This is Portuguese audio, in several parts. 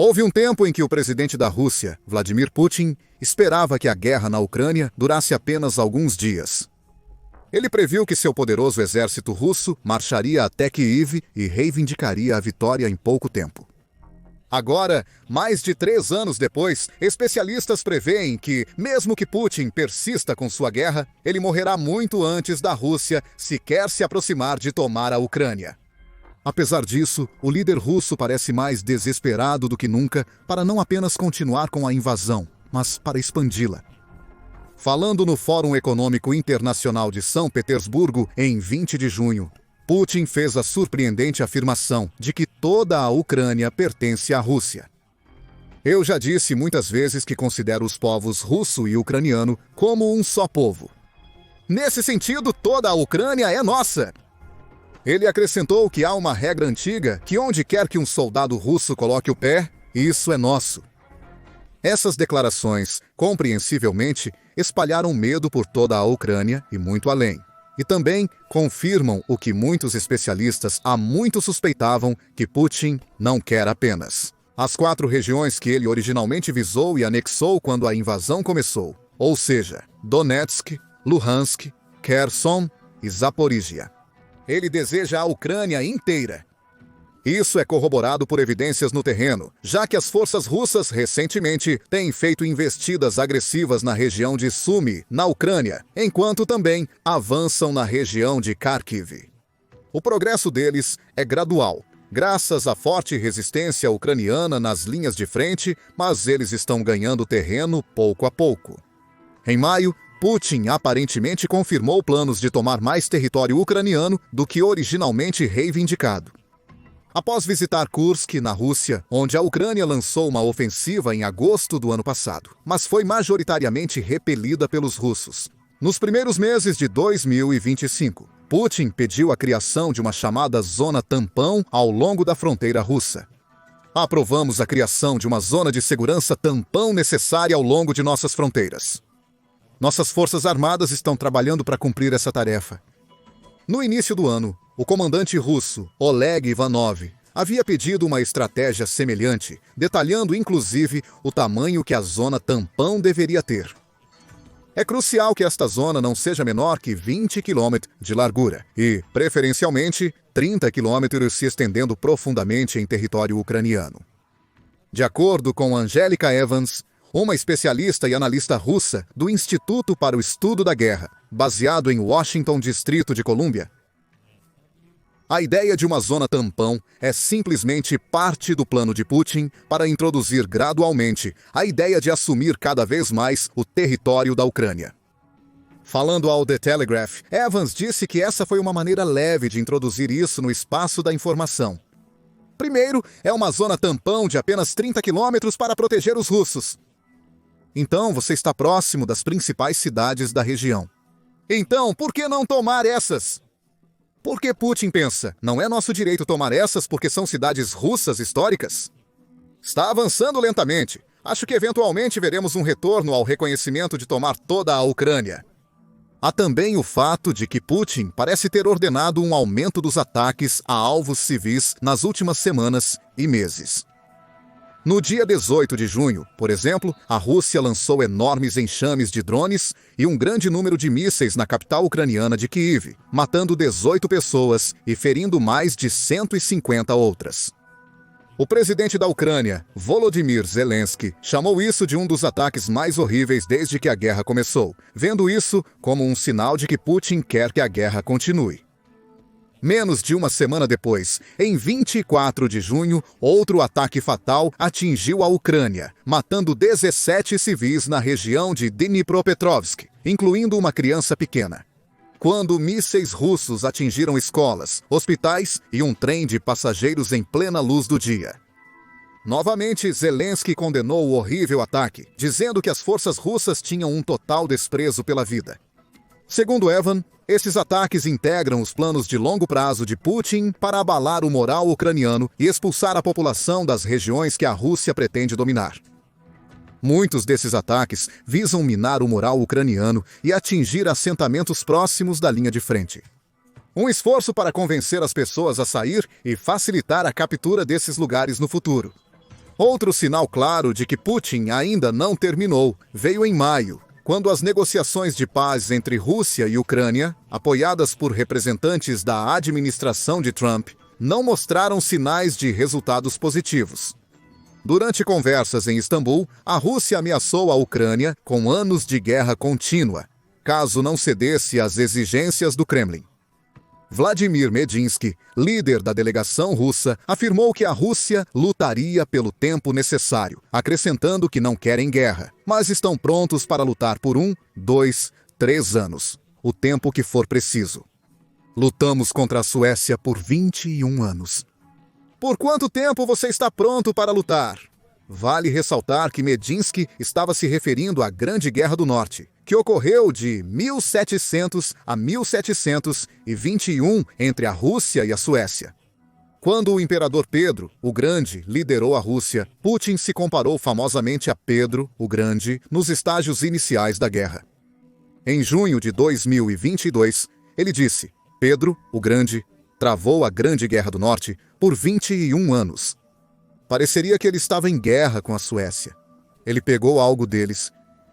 Houve um tempo em que o presidente da Rússia, Vladimir Putin, esperava que a guerra na Ucrânia durasse apenas alguns dias. Ele previu que seu poderoso exército russo marcharia até Kiev e reivindicaria a vitória em pouco tempo. Agora, mais de 3 anos depois, especialistas preveem que, mesmo que Putin persista com sua guerra, ele morrerá muito antes da Rússia sequer se aproximar de tomar a Ucrânia. Apesar disso, o líder russo parece mais desesperado do que nunca para não apenas continuar com a invasão, mas para expandi-la. Falando no Fórum Econômico Internacional de São Petersburgo em 20 de junho, Putin fez a surpreendente afirmação de que toda a Ucrânia pertence à Rússia. Eu já disse muitas vezes que considero os povos russo e ucraniano como um só povo. Nesse sentido, toda a Ucrânia é nossa. Ele acrescentou que há uma regra antiga que onde quer que um soldado russo coloque o pé, isso é nosso. Essas declarações, compreensivelmente, espalharam medo por toda a Ucrânia e muito além. E também confirmam o que muitos especialistas há muito suspeitavam, que Putin não quer apenas as 4 regiões que ele originalmente visou e anexou quando a invasão começou, ou seja, Donetsk, Luhansk, Kherson e Zaporizhia. Ele deseja a Ucrânia inteira. Isso é corroborado por evidências no terreno, já que as forças russas recentemente têm feito investidas agressivas na região de Sumy, na Ucrânia, enquanto também avançam na região de Kharkiv. O progresso deles é gradual, graças à forte resistência ucraniana nas linhas de frente, mas eles estão ganhando terreno pouco a pouco. Em maio, Putin aparentemente confirmou planos de tomar mais território ucraniano do que originalmente reivindicado. Após visitar Kursk, na Rússia, onde a Ucrânia lançou uma ofensiva em agosto do ano passado, mas foi majoritariamente repelida pelos russos. Nos primeiros meses de 2025, Putin pediu a criação de uma chamada zona tampão ao longo da fronteira russa. Aprovamos a criação de uma zona de segurança tampão necessária ao longo de nossas fronteiras. Nossas forças armadas estão trabalhando para cumprir essa tarefa. No início do ano, o comandante russo, Oleg Ivanov, havia pedido uma estratégia semelhante, detalhando inclusive o tamanho que a zona tampão deveria ter. É crucial que esta zona não seja menor que 20 km de largura e, preferencialmente, 30 km se estendendo profundamente em território ucraniano. De acordo com Angelica Evans, uma especialista e analista russa do Instituto para o Estudo da Guerra, baseado em Washington, Distrito de Colômbia, a ideia de uma zona tampão é simplesmente parte do plano de Putin para introduzir gradualmente a ideia de assumir cada vez mais o território da Ucrânia. Falando ao The Telegraph, Evans disse que essa foi uma maneira leve de introduzir isso no espaço da informação. Primeiro, é uma zona tampão de apenas 30 quilômetros para proteger os russos. Então, você está próximo das principais cidades da região. Então, por que não tomar essas? Porque Putin pensa, não é nosso direito tomar essas porque são cidades russas históricas? Está avançando lentamente. Acho que eventualmente veremos um retorno ao reconhecimento de tomar toda a Ucrânia. Há também o fato de que Putin parece ter ordenado um aumento dos ataques a alvos civis nas últimas semanas e meses. No dia 18 de junho, por exemplo, a Rússia lançou enormes enxames de drones e um grande número de mísseis na capital ucraniana de Kiev, matando 18 pessoas e ferindo mais de 150 outras. O presidente da Ucrânia, Volodymyr Zelensky, chamou isso de um dos ataques mais horríveis desde que a guerra começou, vendo isso como um sinal de que Putin quer que a guerra continue. Menos de uma semana depois, em 24 de junho, outro ataque fatal atingiu a Ucrânia, matando 17 civis na região de Dnipropetrovsk, incluindo uma criança pequena. Quando mísseis russos atingiram escolas, hospitais e um trem de passageiros em plena luz do dia. Novamente, Zelensky condenou o horrível ataque, dizendo que as forças russas tinham um total desprezo pela vida. Segundo Evan, esses ataques integram os planos de longo prazo de Putin para abalar o moral ucraniano e expulsar a população das regiões que a Rússia pretende dominar. Muitos desses ataques visam minar o moral ucraniano e atingir assentamentos próximos da linha de frente. Um esforço para convencer as pessoas a sair e facilitar a captura desses lugares no futuro. Outro sinal claro de que Putin ainda não terminou veio em maio, quando as negociações de paz entre Rússia e Ucrânia, apoiadas por representantes da administração de Trump, não mostraram sinais de resultados positivos. Durante conversas em Istambul, a Rússia ameaçou a Ucrânia com anos de guerra contínua, caso não cedesse às exigências do Kremlin. Vladimir Medinsky, líder da delegação russa, afirmou que a Rússia lutaria pelo tempo necessário, acrescentando que não querem guerra, mas estão prontos para lutar por 1, 2, 3 anos, o tempo que for preciso. Lutamos contra a Suécia por 21 anos. Por quanto tempo você está pronto para lutar? Vale ressaltar que Medinsky estava se referindo à Grande Guerra do Norte, que ocorreu de 1700 a 1721 entre a Rússia e a Suécia. Quando o imperador Pedro, o Grande, liderou a Rússia, Putin se comparou famosamente a Pedro, o Grande, nos estágios iniciais da guerra. Em junho de 2022, ele disse: Pedro, o Grande, travou a Grande Guerra do Norte por 21 anos. Pareceria que ele estava em guerra com a Suécia. Ele pegou algo deles.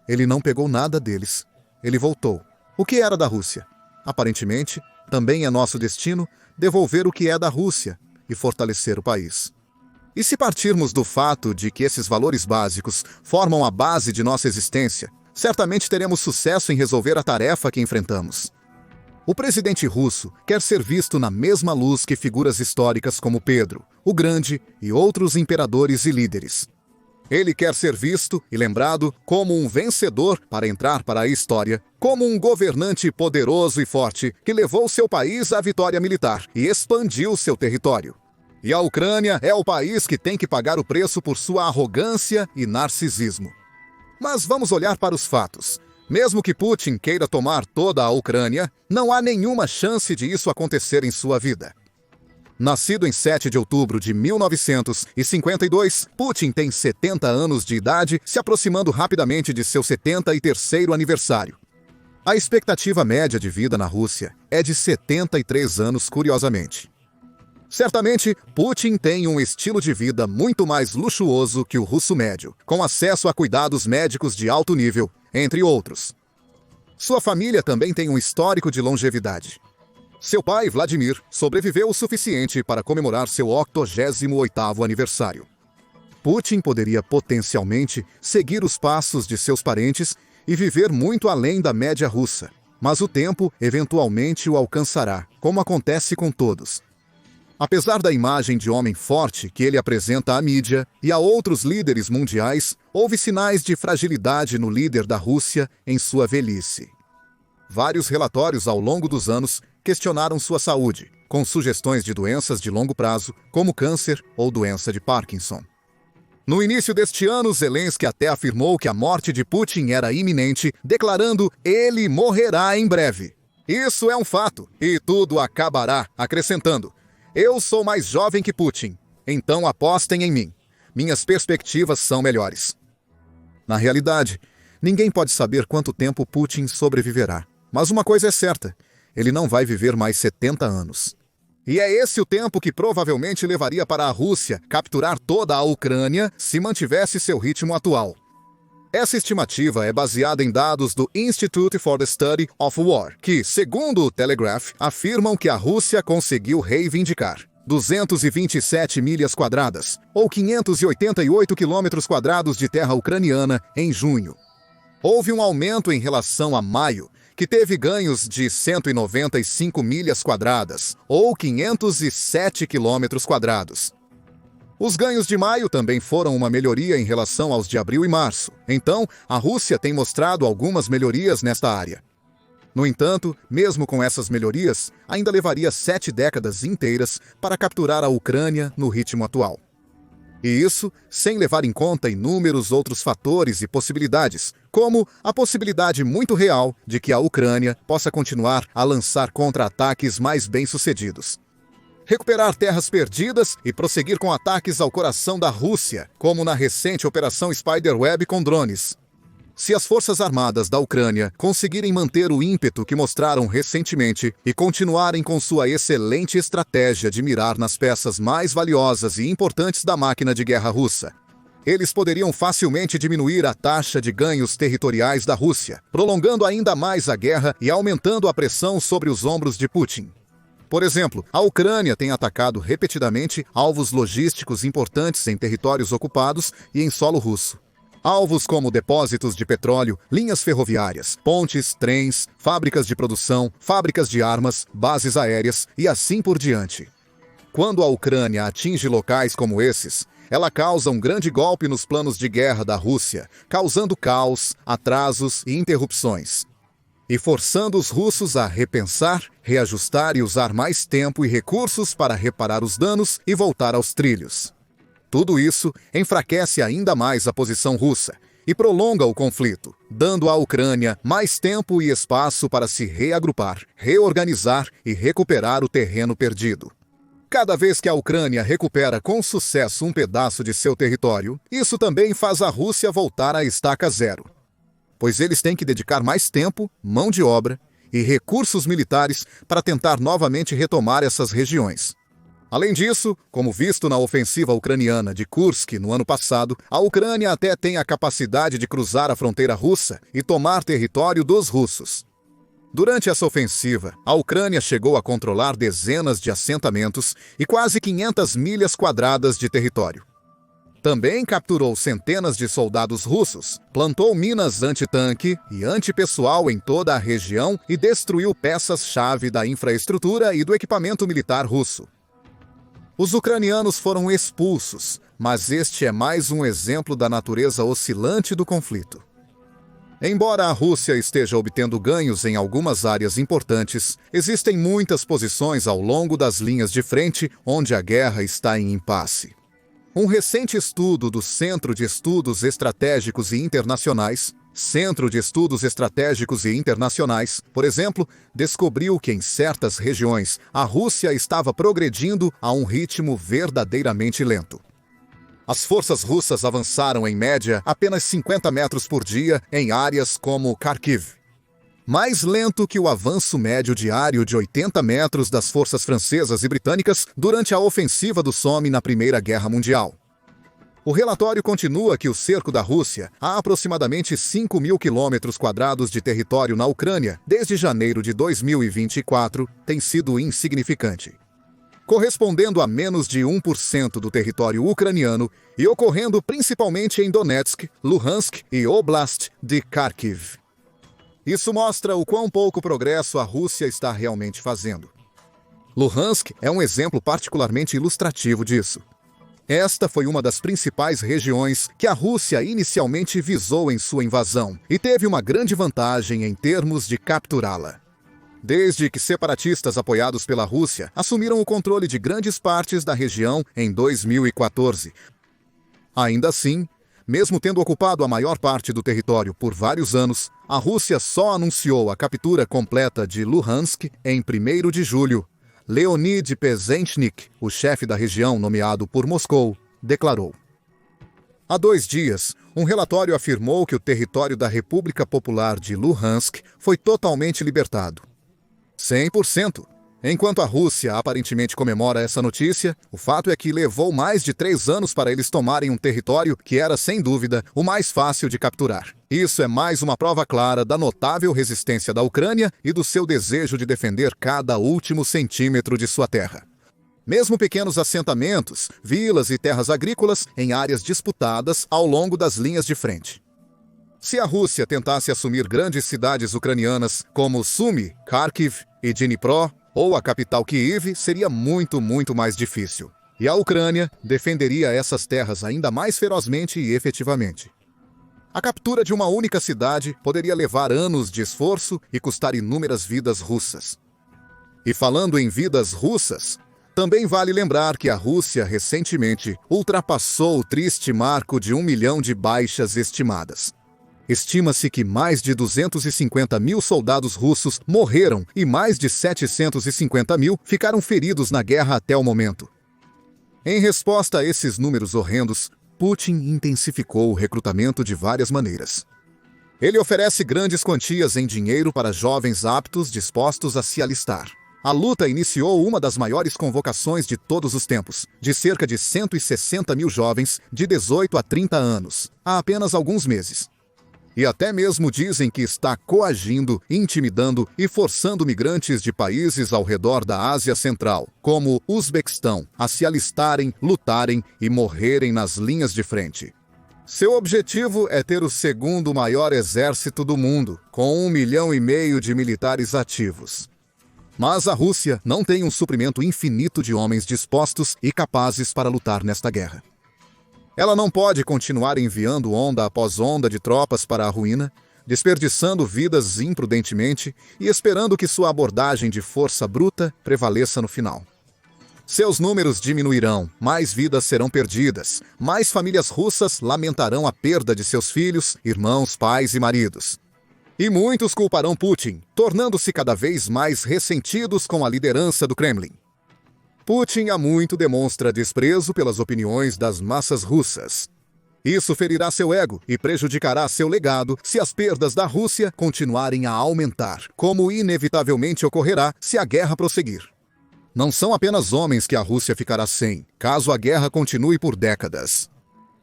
Ele não pegou nada deles. Ele voltou. O que era da Rússia? Aparentemente, também é nosso destino devolver o que é da Rússia e fortalecer o país. E se partirmos do fato de que esses valores básicos formam a base de nossa existência, certamente teremos sucesso em resolver a tarefa que enfrentamos. O presidente russo quer ser visto na mesma luz que figuras históricas como Pedro, o Grande e outros imperadores e líderes. Ele quer ser visto e lembrado como um vencedor para entrar para a história, como um governante poderoso e forte que levou seu país à vitória militar e expandiu seu território. E a Ucrânia é o país que tem que pagar o preço por sua arrogância e narcisismo. Mas vamos olhar para os fatos. Mesmo que Putin queira tomar toda a Ucrânia, não há nenhuma chance de isso acontecer em sua vida. Nascido em 7 de outubro de 1952, Putin tem 70 anos de idade, se aproximando rapidamente de seu 73º aniversário. A expectativa média de vida na Rússia é de 73 anos, curiosamente. Certamente, Putin tem um estilo de vida muito mais luxuoso que o russo médio, com acesso a cuidados médicos de alto nível, entre outros. Sua família também tem um histórico de longevidade. Seu pai, Vladimir, sobreviveu o suficiente para comemorar seu 88º aniversário. Putin poderia potencialmente seguir os passos de seus parentes e viver muito além da média russa, mas o tempo eventualmente o alcançará, como acontece com todos. Apesar da imagem de homem forte que ele apresenta à mídia e a outros líderes mundiais, houve sinais de fragilidade no líder da Rússia em sua velhice. Vários relatórios ao longo dos anos questionaram sua saúde, com sugestões de doenças de longo prazo, como câncer ou doença de Parkinson. No início deste ano, Zelensky até afirmou que a morte de Putin era iminente, declarando: ele morrerá em breve. Isso é um fato, e tudo acabará, acrescentando: eu sou mais jovem que Putin, então apostem em mim. Minhas perspectivas são melhores. Na realidade, ninguém pode saber quanto tempo Putin sobreviverá. Mas uma coisa é certa, ele não vai viver mais 70 anos. E é esse o tempo que provavelmente levaria para a Rússia capturar toda a Ucrânia se mantivesse seu ritmo atual. Essa estimativa é baseada em dados do Institute for the Study of War, que, segundo o Telegraph, afirmam que a Rússia conseguiu reivindicar 227 milhas quadradas, ou 588 quilômetros quadrados de terra ucraniana em junho. Houve um aumento em relação a maio, que teve ganhos de 195 milhas quadradas, ou 507 quilômetros quadrados. Os ganhos de maio também foram uma melhoria em relação aos de abril e março. Então, a Rússia tem mostrado algumas melhorias nesta área. No entanto, mesmo com essas melhorias, ainda levaria 7 décadas inteiras para capturar a Ucrânia no ritmo atual. E isso sem levar em conta inúmeros outros fatores e possibilidades, como a possibilidade muito real de que a Ucrânia possa continuar a lançar contra-ataques mais bem-sucedidos. Recuperar terras perdidas e prosseguir com ataques ao coração da Rússia, como na recente Operação Spiderweb com drones. Se as forças armadas da Ucrânia conseguirem manter o ímpeto que mostraram recentemente e continuarem com sua excelente estratégia de mirar nas peças mais valiosas e importantes da máquina de guerra russa, Eles poderiam facilmente diminuir a taxa de ganhos territoriais da Rússia, prolongando ainda mais a guerra e aumentando a pressão sobre os ombros de Putin. Por exemplo, a Ucrânia tem atacado repetidamente alvos logísticos importantes em territórios ocupados e em solo russo. Alvos como depósitos de petróleo, linhas ferroviárias, pontes, trens, fábricas de produção, fábricas de armas, bases aéreas e assim por diante. Quando a Ucrânia atinge locais como esses, ela causa um grande golpe nos planos de guerra da Rússia, causando caos, atrasos e interrupções. E forçando os russos a repensar, reajustar e usar mais tempo e recursos para reparar os danos e voltar aos trilhos. Tudo isso enfraquece ainda mais a posição russa e prolonga o conflito, dando à Ucrânia mais tempo e espaço para se reagrupar, reorganizar e recuperar o terreno perdido. Cada vez que a Ucrânia recupera com sucesso um pedaço de seu território, isso também faz a Rússia voltar à estaca zero. Pois eles têm que dedicar mais tempo, mão de obra e recursos militares para tentar novamente retomar essas regiões. Além disso, como visto na ofensiva ucraniana de Kursk no ano passado, a Ucrânia até tem a capacidade de cruzar a fronteira russa e tomar território dos russos. Durante essa ofensiva, a Ucrânia chegou a controlar dezenas de assentamentos e quase 500 milhas quadradas de território. Também capturou centenas de soldados russos, plantou minas antitanque e antipessoal em toda a região e destruiu peças-chave da infraestrutura e do equipamento militar russo. Os ucranianos foram expulsos, mas este é mais um exemplo da natureza oscilante do conflito. Embora a Rússia esteja obtendo ganhos em algumas áreas importantes, existem muitas posições ao longo das linhas de frente onde a guerra está em impasse. Um recente estudo do Centro de Estudos Estratégicos e Internacionais, por exemplo, descobriu que em certas regiões a Rússia estava progredindo a um ritmo verdadeiramente lento. As forças russas avançaram em média apenas 50 metros por dia em áreas como Kharkiv. Mais lento que o avanço médio diário de 80 metros das forças francesas e britânicas durante a ofensiva do Somme na Primeira Guerra Mundial. O relatório continua que o cerco da Rússia a aproximadamente 5.000 quilômetros quadrados de território na Ucrânia desde janeiro de 2024 tem sido insignificante, correspondendo a menos de 1% do território ucraniano e ocorrendo principalmente em Donetsk, Luhansk e Oblast de Kharkiv. Isso mostra o quão pouco progresso a Rússia está realmente fazendo. Luhansk é um exemplo particularmente ilustrativo disso. Esta foi uma das principais regiões que a Rússia inicialmente visou em sua invasão e teve uma grande vantagem em termos de capturá-la. Desde que separatistas apoiados pela Rússia assumiram o controle de grandes partes da região em 2014. Ainda assim, mesmo tendo ocupado a maior parte do território por vários anos, a Rússia só anunciou a captura completa de Luhansk em 1º de julho. Leonid Pezenchnik, o chefe da região nomeado por Moscou, declarou. Há 2 dias, um relatório afirmou que o território da República Popular de Luhansk foi totalmente libertado. 100%. Enquanto a Rússia aparentemente comemora essa notícia, o fato é que levou mais de 3 anos para eles tomarem um território que era, sem dúvida, o mais fácil de capturar. Isso é mais uma prova clara da notável resistência da Ucrânia e do seu desejo de defender cada último centímetro de sua terra. Mesmo pequenos assentamentos, vilas e terras agrícolas em áreas disputadas ao longo das linhas de frente. Se a Rússia tentasse assumir grandes cidades ucranianas como Sumy, Kharkiv e Dnipro, ou a capital Kyiv, seria muito mais difícil. E a Ucrânia defenderia essas terras ainda mais ferozmente e efetivamente. A captura de uma única cidade poderia levar anos de esforço e custar inúmeras vidas russas. E falando em vidas russas, também vale lembrar que a Rússia recentemente ultrapassou o triste marco de 1 milhão de baixas estimadas. Estima-se que mais de 250 mil soldados russos morreram e mais de 750 mil ficaram feridos na guerra até o momento. Em resposta a esses números horrendos, Putin intensificou o recrutamento de várias maneiras. Ele oferece grandes quantias em dinheiro para jovens aptos dispostos a se alistar. A luta iniciou uma das maiores convocações de todos os tempos, de cerca de 160 mil jovens de 18 a 30 anos, há apenas alguns meses. E até mesmo dizem que está coagindo, intimidando e forçando migrantes de países ao redor da Ásia Central, como Uzbequistão, a se alistarem, lutarem e morrerem nas linhas de frente. Seu objetivo é ter o segundo maior exército do mundo, com 1,5 milhão de militares ativos. Mas a Rússia não tem um suprimento infinito de homens dispostos e capazes para lutar nesta guerra. Ela não pode continuar enviando onda após onda de tropas para a ruína, desperdiçando vidas imprudentemente e esperando que sua abordagem de força bruta prevaleça no final. Seus números diminuirão, mais vidas serão perdidas, mais famílias russas lamentarão a perda de seus filhos, irmãos, pais e maridos. E muitos culparão Putin, tornando-se cada vez mais ressentidos com a liderança do Kremlin. Putin há muito demonstra desprezo pelas opiniões das massas russas. Isso ferirá seu ego e prejudicará seu legado se as perdas da Rússia continuarem a aumentar, como inevitavelmente ocorrerá se a guerra prosseguir. Não são apenas homens que a Rússia ficará sem, caso a guerra continue por décadas.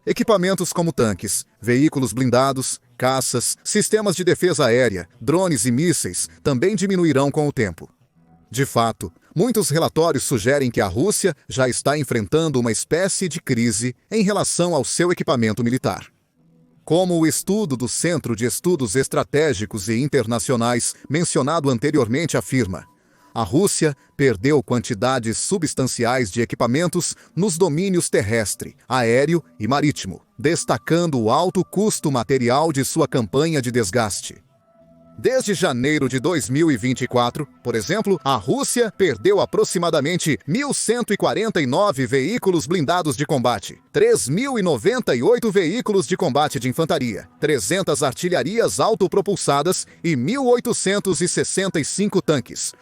Equipamentos como tanques, veículos blindados, caças, sistemas de defesa aérea, drones e mísseis também diminuirão com o tempo. De fato, muitos relatórios sugerem que a Rússia já está enfrentando uma espécie de crise em relação ao seu equipamento militar. Como o estudo do Centro de Estudos Estratégicos e Internacionais mencionado anteriormente afirma, a Rússia perdeu quantidades substanciais de equipamentos nos domínios terrestre, aéreo e marítimo, destacando o alto custo material de sua campanha de desgaste. Desde janeiro de 2024, por exemplo, a Rússia perdeu aproximadamente 1.149 veículos blindados de combate, 3.098 veículos de combate de infantaria, 300 artilharias autopropulsadas e 1.865 tanques.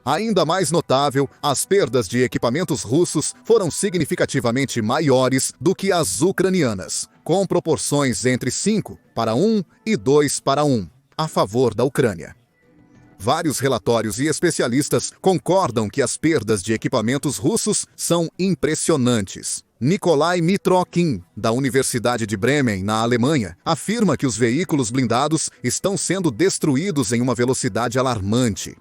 Ainda mais notável, as perdas de equipamentos russos foram significativamente maiores do que as ucranianas, com proporções entre 5:1 e 2:1. A favor da Ucrânia. Vários relatórios e especialistas concordam que as perdas de equipamentos russos são impressionantes. Nikolai Mitrokhin, da Universidade de Bremen, na Alemanha, afirma que os veículos blindados estão sendo destruídos em uma velocidade alarmante.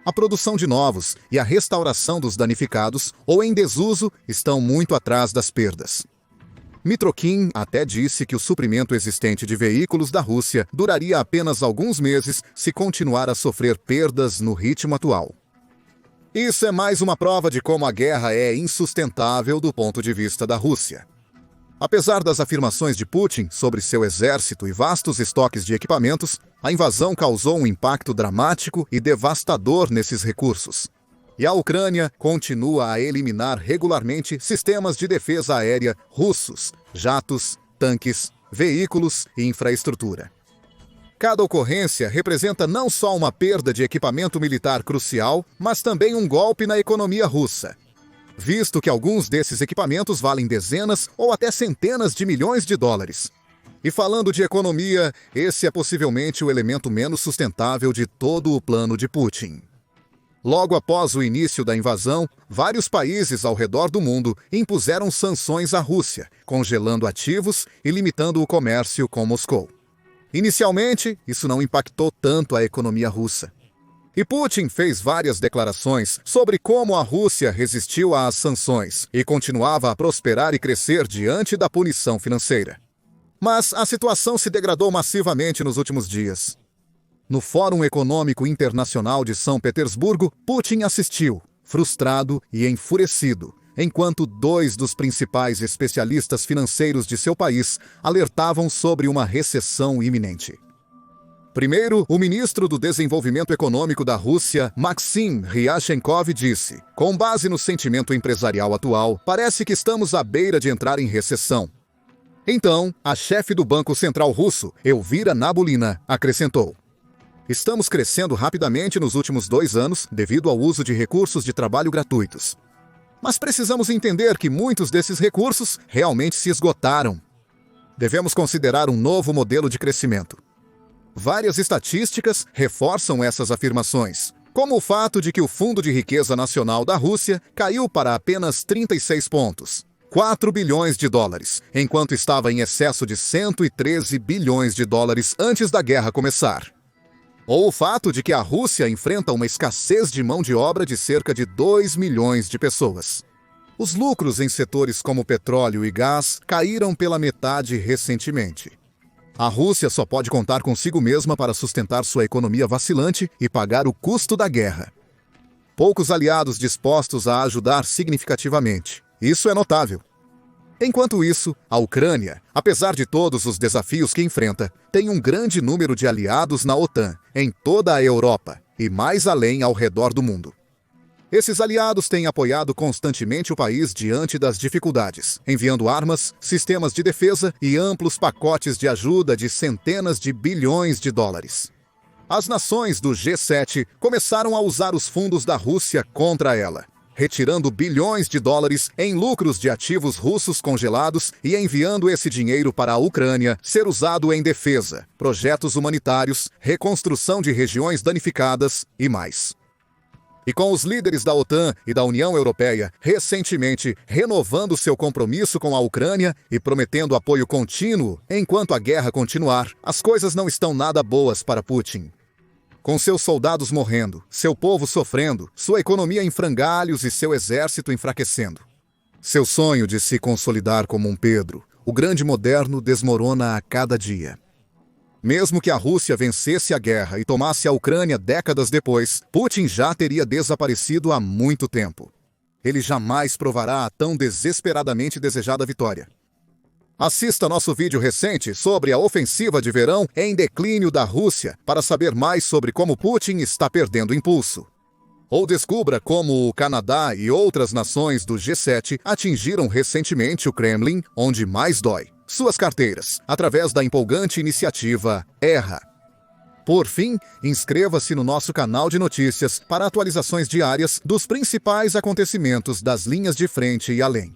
A produção de novos e a restauração dos danificados ou em desuso estão muito atrás das perdas. Mitrokhin até disse que o suprimento existente de veículos da Rússia duraria apenas alguns meses se continuar a sofrer perdas no ritmo atual. Isso é mais uma prova de como a guerra é insustentável do ponto de vista da Rússia. Apesar das afirmações de Putin sobre seu exército e vastos estoques de equipamentos, a invasão causou um impacto dramático e devastador nesses recursos. E a Ucrânia continua a eliminar regularmente sistemas de defesa aérea russos, jatos, tanques, veículos e infraestrutura. Cada ocorrência representa não só uma perda de equipamento militar crucial, mas também um golpe na economia russa, visto que alguns desses equipamentos valem dezenas ou até centenas de milhões de dólares. E falando de economia, esse é possivelmente o elemento menos sustentável de todo o plano de Putin. Logo após o início da invasão, vários países ao redor do mundo impuseram sanções à Rússia, congelando ativos e limitando o comércio com Moscou. Inicialmente, isso não impactou tanto a economia russa. E Putin fez várias declarações sobre como a Rússia resistiu às sanções e continuava a prosperar e crescer diante da punição financeira. Mas a situação se degradou massivamente nos últimos dias. No Fórum Econômico Internacional de São Petersburgo, Putin assistiu, frustrado e enfurecido, enquanto dois dos principais especialistas financeiros de seu país alertavam sobre uma recessão iminente. Primeiro, o ministro do Desenvolvimento Econômico da Rússia, Maxim Ryashenkov, disse: com base no sentimento empresarial atual, parece que estamos à beira de entrar em recessão. Então, a chefe do Banco Central Russo, Elvira Nabiulina, acrescentou: estamos crescendo rapidamente nos últimos 2 anos devido ao uso de recursos de trabalho gratuitos. Mas precisamos entender que muitos desses recursos realmente se esgotaram. Devemos considerar um novo modelo de crescimento. Várias estatísticas reforçam essas afirmações. Como o fato de que o Fundo de Riqueza Nacional da Rússia caiu para apenas 36 pontos, 4 bilhões de dólares, enquanto estava em excesso de 113 bilhões de dólares antes da guerra começar. Ou o fato de que a Rússia enfrenta uma escassez de mão de obra de cerca de 2 milhões de pessoas. Os lucros em setores como petróleo e gás caíram pela metade recentemente. A Rússia só pode contar consigo mesma para sustentar sua economia vacilante e pagar o custo da guerra. Poucos aliados dispostos a ajudar significativamente. Isso é notável. Enquanto isso, a Ucrânia, apesar de todos os desafios que enfrenta, tem um grande número de aliados na OTAN, em toda a Europa e mais além ao redor do mundo. Esses aliados têm apoiado constantemente o país diante das dificuldades, enviando armas, sistemas de defesa e amplos pacotes de ajuda de centenas de bilhões de dólares. As nações do G7 começaram a usar os fundos da Rússia contra ela, retirando bilhões de dólares em lucros de ativos russos congelados e enviando esse dinheiro para a Ucrânia ser usado em defesa, projetos humanitários, reconstrução de regiões danificadas e mais. E com os líderes da OTAN e da União Europeia recentemente renovando seu compromisso com a Ucrânia e prometendo apoio contínuo enquanto a guerra continuar, as coisas não estão nada boas para Putin. Com seus soldados morrendo, seu povo sofrendo, sua economia em frangalhos e seu exército enfraquecendo. Seu sonho de se consolidar como um Pedro, o grande moderno, desmorona a cada dia. Mesmo que a Rússia vencesse a guerra e tomasse a Ucrânia décadas depois, Putin já teria desaparecido há muito tempo. Ele jamais provará a tão desesperadamente desejada vitória. Assista nosso vídeo recente sobre a ofensiva de verão em declínio da Rússia para saber mais sobre como Putin está perdendo impulso. Ou descubra como o Canadá e outras nações do G7 atingiram recentemente o Kremlin, onde mais dói: suas carteiras, através da empolgante iniciativa Erra. Por fim, inscreva-se no nosso canal de notícias para atualizações diárias dos principais acontecimentos das linhas de frente e além.